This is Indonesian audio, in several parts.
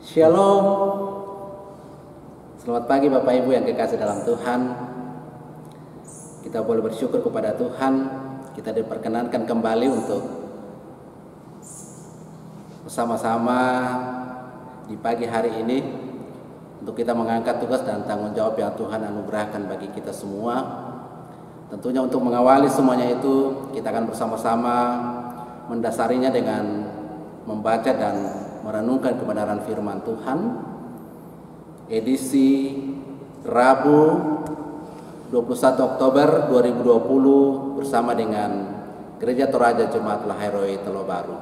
Shalom. Selamat pagi Bapak Ibu yang kekasih dalam Tuhan. Kita boleh bersyukur kepada Tuhan. Kita diperkenankan kembali untuk bersama-sama di pagi hari ini untuk kita mengangkat tugas dan tanggung jawab yang Tuhan anugerahkan bagi kita semua. Tentunya untuk mengawali semuanya itu kita akan bersama-sama mendasarinya dengan membaca dan merenungkan kebenaran firman Tuhan, edisi Rabu 21 Oktober 2020 bersama dengan Gereja Toraja Jemaat Lahairoi Telo Baru.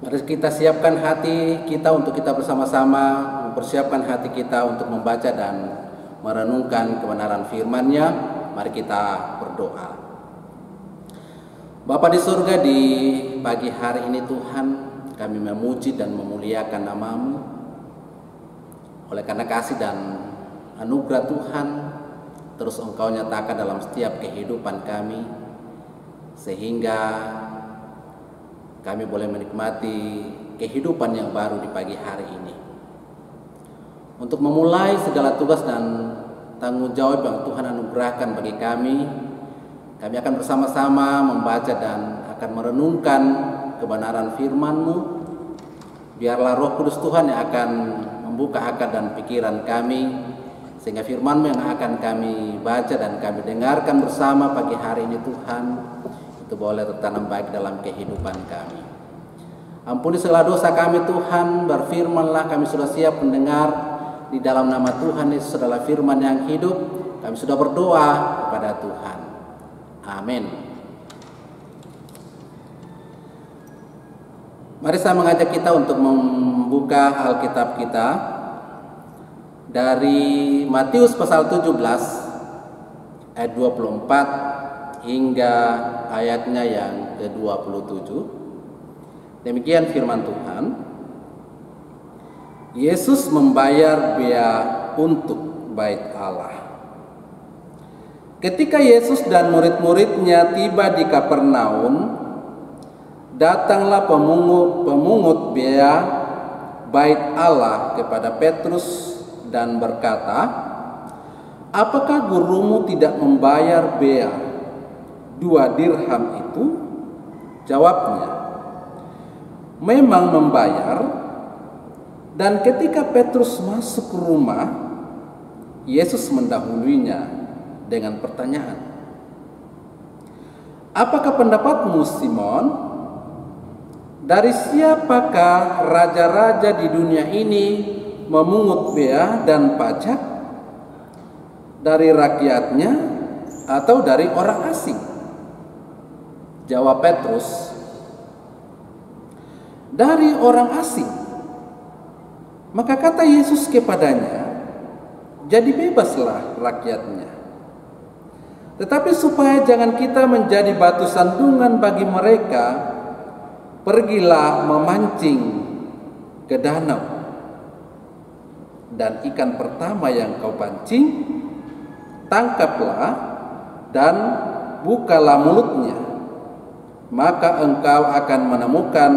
Mari kita siapkan hati kita untuk kita bersama-sama mempersiapkan hati kita untuk membaca dan merenungkan kebenaran firman-Nya. Mari kita berdoa. Bapa di surga, di pagi hari ini Tuhan, kami memuji dan memuliakan nama-Mu. Oleh karena kasih dan anugerah Tuhan, terus Engkau nyatakan dalam setiap kehidupan kami, sehingga kami boleh menikmati kehidupan yang baru di pagi hari ini. Untuk memulai segala tugas dan tanggung jawab yang Tuhan anugerahkan bagi kami akan bersama-sama membaca dan akan merenungkan kebenaran firman-Mu. Biarlah Roh Kudus Tuhan yang akan membuka akal dan pikiran kami, sehingga firman-Mu yang akan kami baca dan kami dengarkan bersama pagi hari ini Tuhan, itu boleh tertanam baik dalam kehidupan kami. Ampuni segala dosa kami Tuhan, berfirman-Lah, kami sudah siap mendengar. Di dalam nama Tuhan Yesus adalah firman yang hidup, kami sudah berdoa kepada Tuhan. Amin. Mari saya mengajak kita untuk membuka Alkitab kita dari Matius pasal 17 ayat 24 hingga ayatnya yang ke-27. Demikian firman Tuhan. Yesus membayar biaya untuk bait Allah. Ketika Yesus dan murid-muridnya tiba di Kapernaum, datanglah pemungut biaya bait Allah kepada Petrus dan berkata, "Apakah gurumu tidak membayar biaya 2 dirham itu?" Jawabnya, "Memang membayar." Dan ketika Petrus masuk ke rumah, Yesus mendahuluinya dengan pertanyaan, "Apakah pendapatmu, Simon? Dari siapakah raja-raja di dunia ini memungut bea dan pajak? Dari rakyatnya atau dari orang asing?" Jawab Petrus, "Dari orang asing." Maka kata Yesus kepadanya, "Jadi bebaslah rakyatnya. Tetapi supaya jangan kita menjadi batu sandungan bagi mereka, pergilah memancing ke danau. Dan ikan pertama yang kau pancing, tangkaplah dan bukalah mulutnya. Maka engkau akan menemukan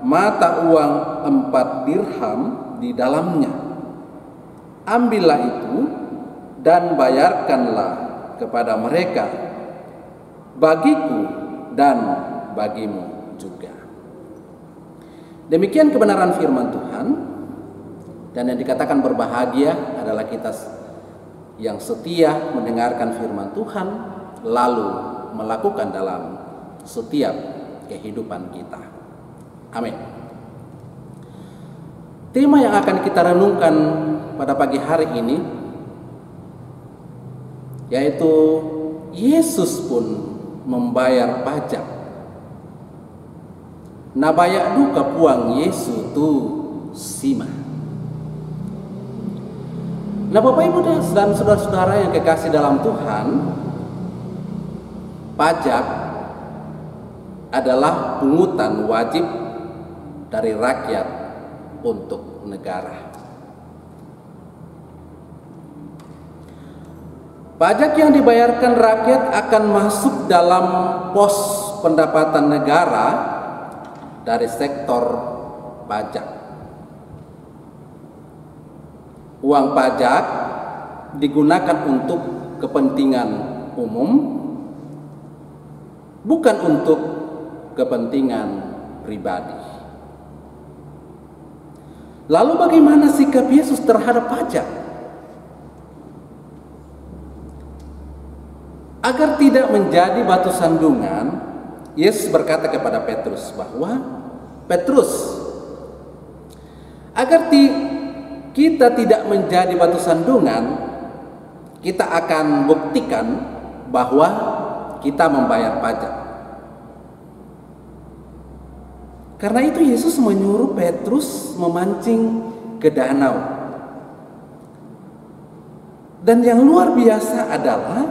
mata uang 4 dirham di dalamnya. Ambillah itu dan bayarkanlah kepada mereka, bagiku dan bagimu juga." Demikian kebenaran firman Tuhan. Dan yang dikatakan berbahagia adalah kita yang setia mendengarkan firman Tuhan, lalu melakukan dalam setiap kehidupan kita. Amin. Tema yang akan kita renungkan pada pagi hari ini yaitu Yesus pun membayar pajak. Nabayak duka puang Yesus tu sima. Nah, Bapak Ibu dan saudara-saudara yang kekasih dalam Tuhan, pajak adalah pungutan wajib dari rakyat untuk negara. Pajak yang dibayarkan rakyat akan masuk dalam pos pendapatan negara dari sektor pajak. uang pajak digunakan untuk kepentingan umum, bukan untuk kepentingan pribadi. Lalu bagaimana sikap Yesus terhadap pajak? Agar tidak menjadi batu sandungan, Yesus berkata kepada Petrus bahwa, Petrus, agar kita tidak menjadi batu sandungan, kita akan buktikan bahwa kita membayar pajak. Karena itu Yesus menyuruh Petrus memancing ke danau. Dan yang luar biasa adalah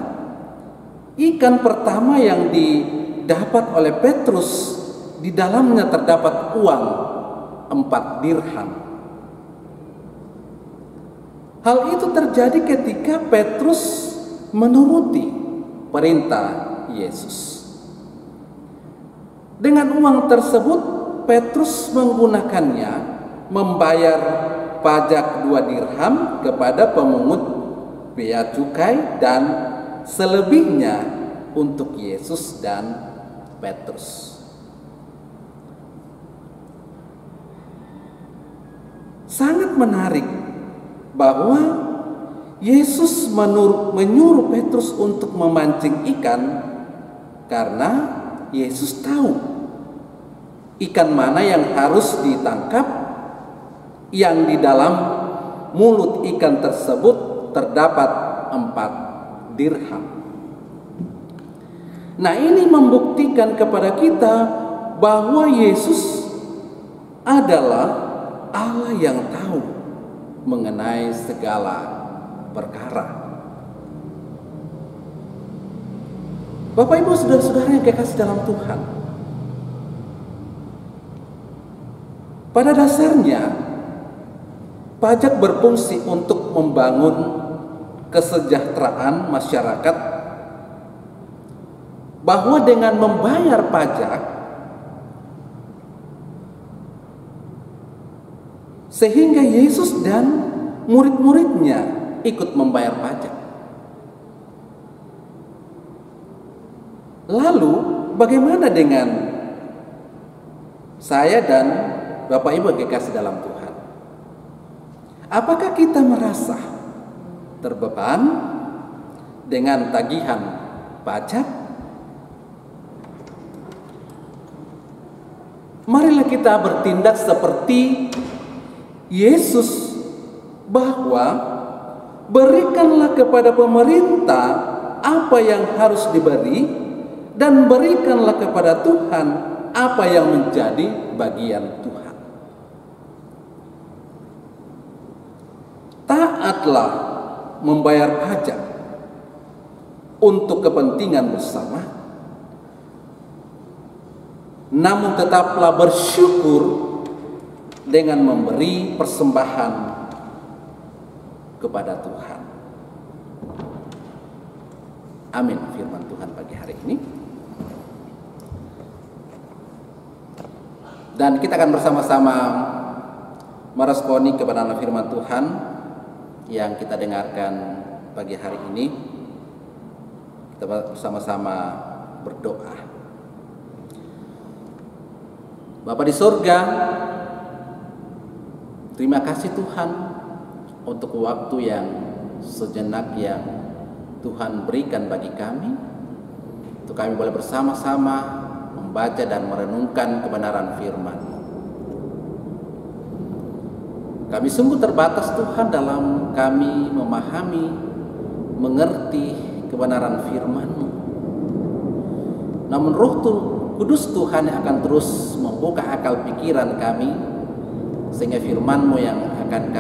ikan pertama yang didapat oleh Petrus, di dalamnya terdapat uang 4 dirham. Hal itu terjadi ketika Petrus menuruti perintah Yesus. Dengan uang tersebut Petrus menggunakannya membayar pajak 2 dirham kepada pemungut bea cukai dan selebihnya untuk Yesus dan Petrus. Sangat menarik bahwa Yesus menyuruh Petrus untuk memancing ikan karena Yesus tahu ikan mana yang harus ditangkap, yang di dalam mulut ikan tersebut terdapat 4 dirham. Nah, ini membuktikan kepada kita bahwa Yesus adalah Allah yang tahu mengenai segala perkara. Bapak Ibu saudara-saudara yang kekasih dalam Tuhan, pada dasarnya pajak berfungsi untuk membangun kesejahteraan masyarakat, bahwa dengan membayar pajak sehingga Yesus dan murid-muridnya ikut membayar pajak. Lalu bagaimana dengan saya dan Bapak Ibu yang kekasih dalam Tuhan? Apakah kita merasa terbeban dengan tagihan pajak? Marilah kita bertindak seperti Yesus, bahwa berikanlah kepada pemerintah apa yang harus diberi, dan berikanlah kepada Tuhan apa yang menjadi bagian Tuhan. Taatlah membayar pajak untuk kepentingan bersama, namun tetaplah bersyukur dengan memberi persembahan kepada Tuhan. Amin. Firman Tuhan pagi hari ini. Dan kita akan bersama-sama meresponi kepada firman Tuhan yang kita dengarkan pagi hari ini. Kita bersama-sama berdoa. Bapa di surga, terima kasih Tuhan untuk waktu yang sejenak yang Tuhan berikan bagi kami, untuk kami boleh bersama-sama membaca dan merenungkan kebenaran firman. Kami sungguh terbatas Tuhan dalam kami memahami, mengerti kebenaran firman-Mu. Namun Roh Kudus Tuhan yang akan terus membuka akal pikiran kami, sehingga firman-Mu yang akan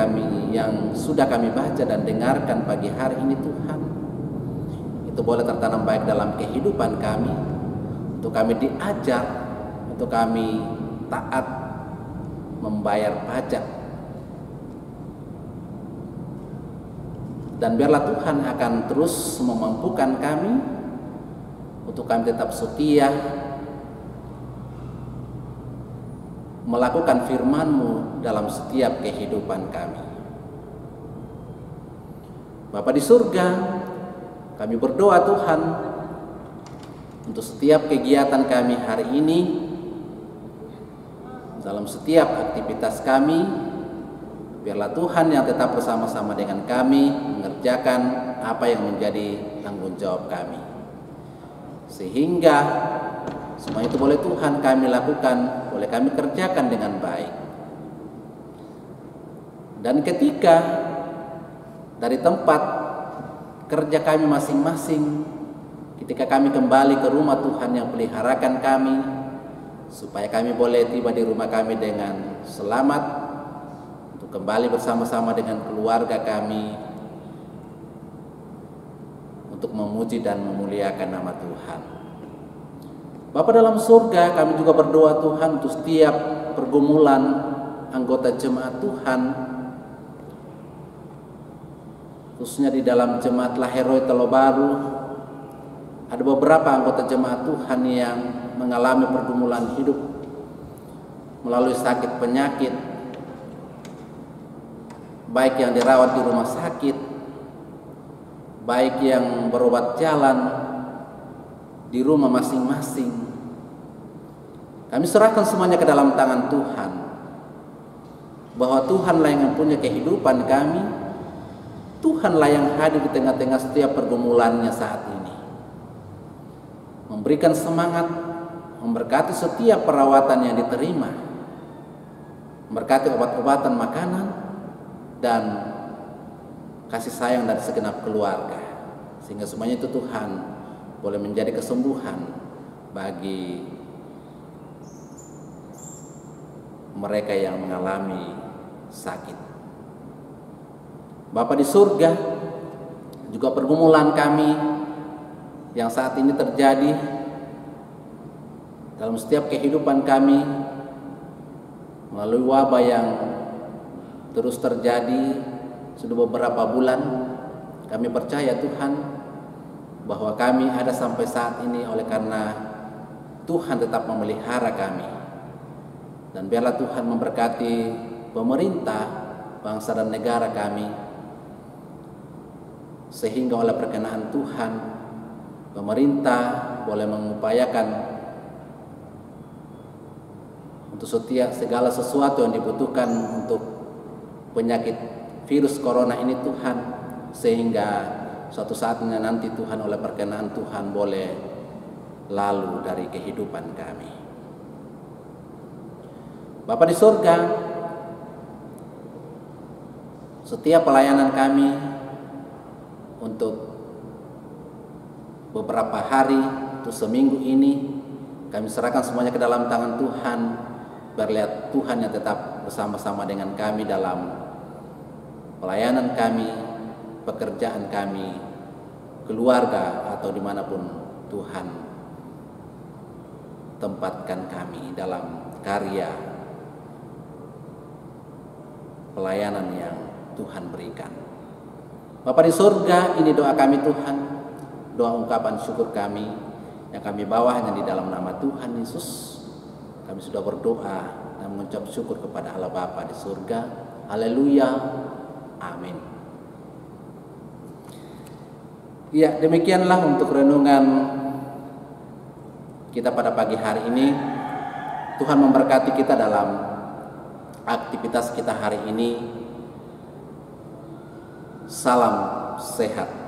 yang sudah kami baca dan dengarkan pagi hari ini Tuhan, itu boleh tertanam baik dalam kehidupan kami, untuk kami diajar, untuk kami taat membayar pajak. Dan biarlah Tuhan akan terus memampukan kami untuk kami tetap setia melakukan firman-Mu dalam setiap kehidupan kami. Bapa di surga, kami berdoa Tuhan untuk setiap kegiatan kami hari ini, dalam setiap aktivitas kami, biarlah Tuhan yang tetap bersama-sama dengan kami mengerjakan apa yang menjadi tanggung jawab kami, sehingga semua itu boleh Tuhan kami lakukan, boleh kami kerjakan dengan baik. Dan ketika dari tempat kerja kami masing-masing, ketika kami kembali ke rumah Tuhan yang peliharakan kami, supaya kami boleh tiba di rumah kami dengan selamat, untuk kembali bersama-sama dengan keluarga kami, untuk memuji dan memuliakan nama Tuhan. Bapa dalam surga, kami juga berdoa Tuhan untuk setiap pergumulan anggota jemaat Tuhan, khususnya di dalam jemaat Laheroi Telo Baru. Ada beberapa anggota jemaat Tuhan yang mengalami pergumulan hidup melalui sakit penyakit, baik yang dirawat di rumah sakit, baik yang berobat jalan di rumah masing-masing. Kami serahkan semuanya ke dalam tangan Tuhan, bahwa Tuhanlah yang mempunyai kehidupan kami, Tuhanlah yang hadir di tengah-tengah setiap pergumulannya saat ini, memberikan semangat, memberkati setiap perawatan yang diterima, memberkati obat-obatan, makanan, dan kasih sayang dari segenap keluarga, sehingga semuanya itu Tuhan boleh menjadi kesembuhan bagi mereka yang mengalami sakit. Bapa di surga, juga pergumulan kami yang saat ini terjadi dalam setiap kehidupan kami melalui wabah yang terus terjadi sudah beberapa bulan. Kami percaya Tuhan bahwa kami ada sampai saat ini oleh karena Tuhan tetap memelihara kami. Dan biarlah Tuhan memberkati pemerintah, bangsa dan negara kami, sehingga oleh perkenan Tuhan pemerintah boleh mengupayakan untuk setiap segala sesuatu yang dibutuhkan untuk penyakit virus corona ini Tuhan, sehingga suatu saatnya nanti Tuhan oleh perkenan Tuhan boleh lalu dari kehidupan kami. Bapa di surga, setiap pelayanan kami untuk beberapa hari, untuk seminggu ini, kami serahkan semuanya ke dalam tangan Tuhan. Berlihat Tuhan yang tetap bersama-sama dengan kami dalam pelayanan kami, pekerjaan kami, keluarga, atau dimanapun Tuhan tempatkan kami dalam karya pelayanan yang Tuhan berikan. Bapa di surga, ini doa kami Tuhan, doa ungkapan syukur kami yang kami bawa hanya di dalam nama Tuhan Yesus. Kami sudah berdoa dan mengucap syukur kepada Allah Bapa di surga. Haleluya, amin. Ya, demikianlah untuk renungan kita pada pagi hari ini. Tuhan memberkati kita dalam aktivitas kita hari ini. Salam sehat.